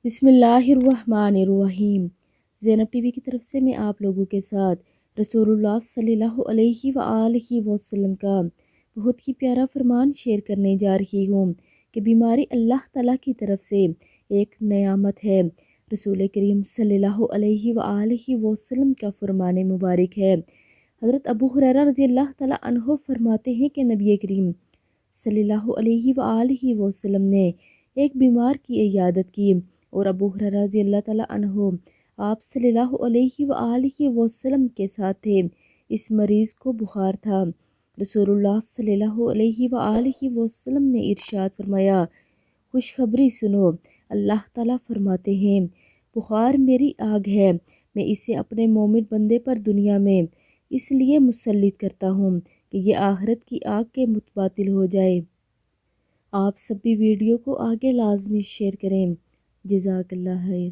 بسم اللہ الرحمن الرحیم۔ زینب ٹی وی کی طرف سے میں آپ لوگوں کے ساتھ رسول اللہ صلی اللہ علیہ وآلہ وسلم کا بہت ہی پیارا فرمان شیئر کرنے جا رہی ہوں کہ بیماری اللہ تعالیٰ کی طرف سے ایک نعمت ہے۔ رسول کریم صلی اللہ علیہ وآلہ وسلم کا فرمان مبارک ہے۔ حضرت ابو ہریرہ رضی اللہ تعالیٰ عنہ فرماتے ہیں کہ نبی کریم صلی اللہ علیہ وآلہ وسلم نے ایک بیمار کی عیادت کی اور ابو ہریرہ رضی اللہ تعالیٰ عنہ آپ صلی اللہ علیہ وآلہ وسلم کے ساتھ تھے۔ اس مریض کو بخار تھا۔ رسول اللہ صلی اللہ علیہ وآلہ وسلم نے ارشاد فرمایا، خوشخبری سنو، اللہ تعالیٰ فرماتے ہیں بخار میری آگ ہے، میں اسے اپنے مومن بندے پر دنیا میں اس لیے مسلط کرتا ہوں کہ یہ آخرت کی آگ کے متبادل ہو جائے۔ آپ سب بھی ویڈیو کو آگے لازمی شیئر کریں۔ جزاک اللہ خیر۔